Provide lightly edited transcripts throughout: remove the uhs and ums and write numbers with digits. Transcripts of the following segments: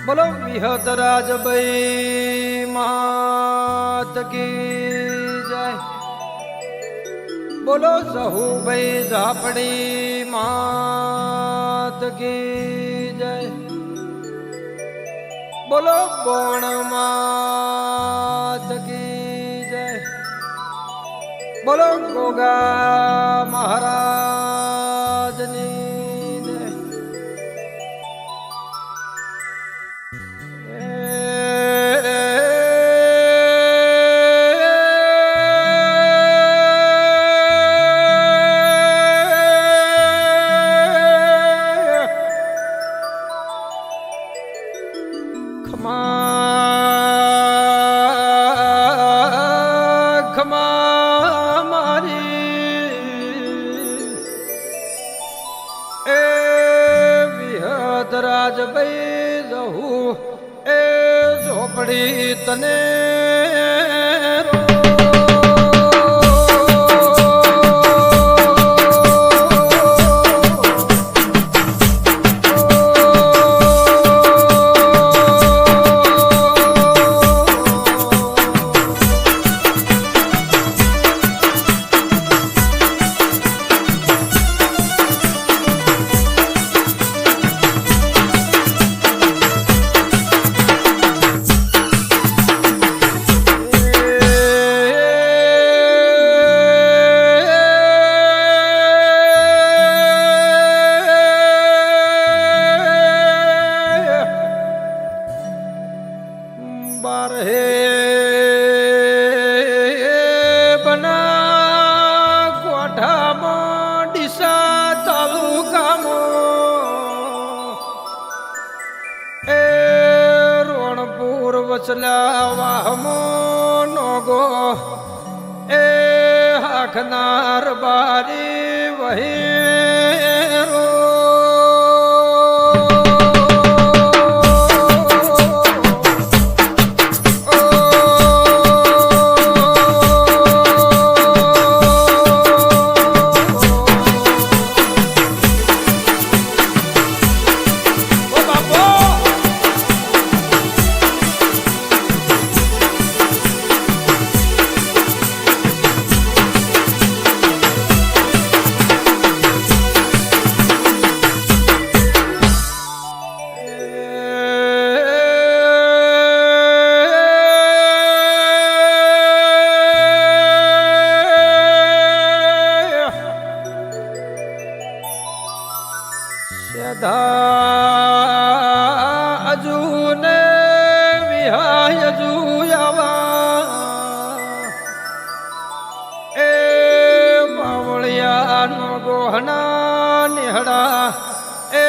बोलो विहतराज भाई मात की जय। बोलो सहू भाई झापड़ी मात की जय। बोलो बोण मात की जय। बोलो गोगा महाराज ने राज भाई रहू ए झोपड़ी तने वचला वाहमो नोगो ए हाखनार बारी वही रो अजूने विहाय जुयावा ए मावलिया नो गोहना निहड़ा ए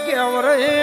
केवरे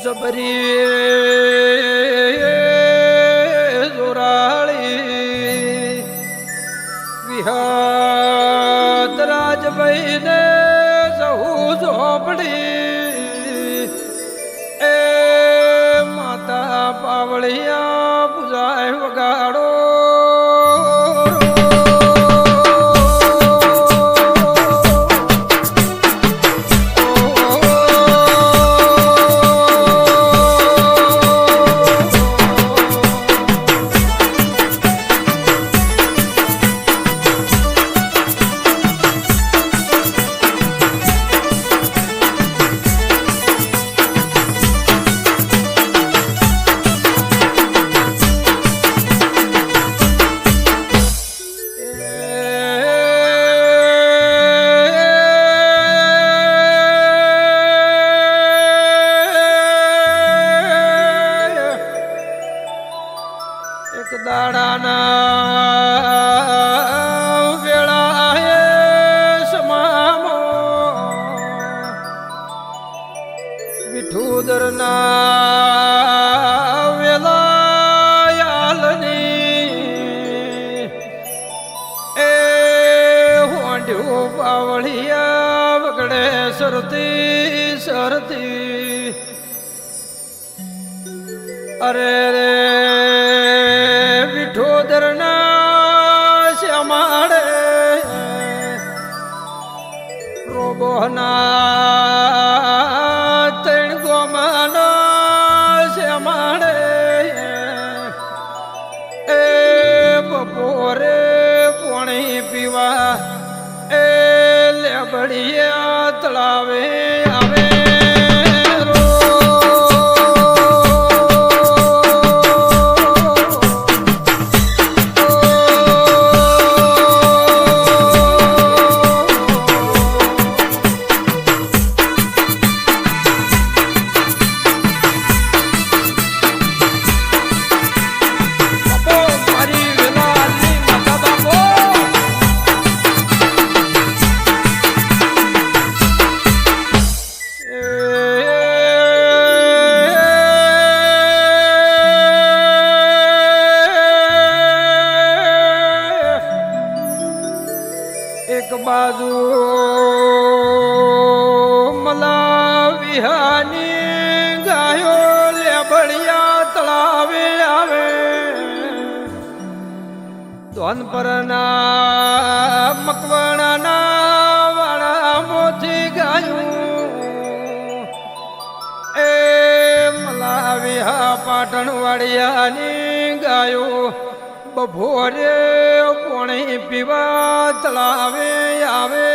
जबरी जोराली विहतराज भाई ने सहू झोपड़ी ए माता पावड़िया बुझाए वगाड़ो એક દાડાના વેળાએ સમામો વિઠુદરના વેલાયાલની એ હોંડ્યું પાવળિયા વગડે સરતી સરતી અરે રે વિઠોદરના શ્યામાડે રોબોના ત્રણ ગોમાનો શ્યામાડે એ બપોરે પાણી પીવા એ લેબડિયા તળાવે આવે એક બાજુ મલા વિહાની ગાયો લેબડિયા તળાવે આવે ધોન પરના મકવાણાના વાળા મોથી ગાયું એ મલા વિહા પાટણ વાડિયાની ગાયો બપોરે પાણી પીવા તળાવે આવે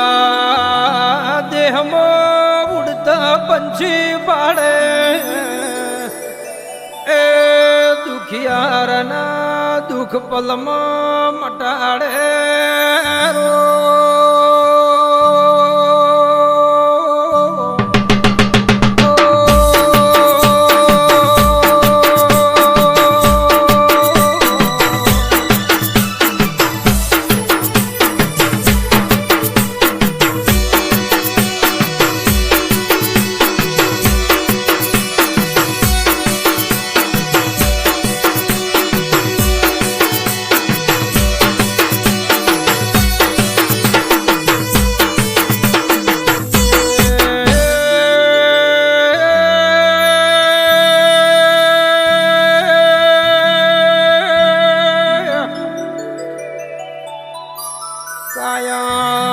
માતા દેહમાં ઉડતા પંછી પાડે એ દુખિયારના દુઃખ પલમાં મટાડે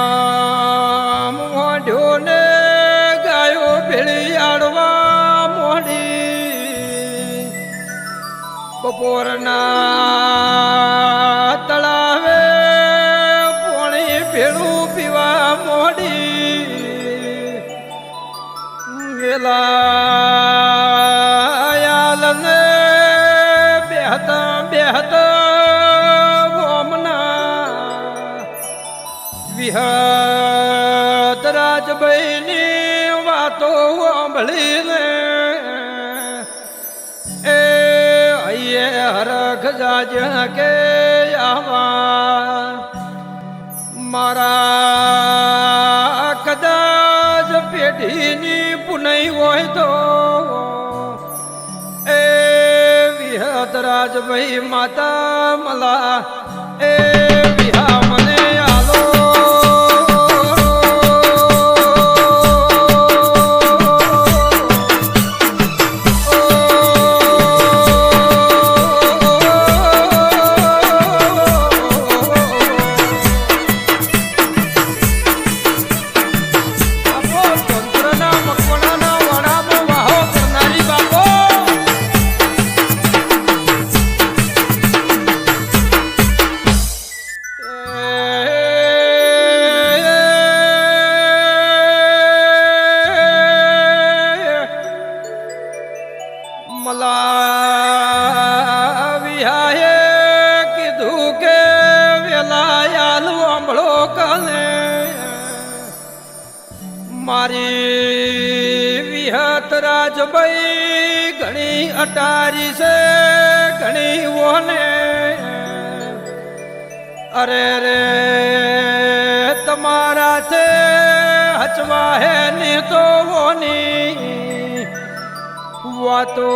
કાયમ મોઢોને ગાયો ભેળિયાડવા મોડી બપોરના તળાવે પાણી ભેળું પીવા મોડી વેલાયાલને બેહતા બેહતા વિહત રાજભાઈની વાતો સાંભળીને એ હૈયે હરખ જાજ્યા કે આવા મારા કદાચ પેઢીની પુનઈ હોય તો એ વિહત રાજભાઈ માતા મલા એ વિહા મને આલો મારી વિહત રાજભાઈ ઘણી અટારી છે ઘણી ઓને અરે રે તમારા છે હચવા હે ને તો ઓની વાતો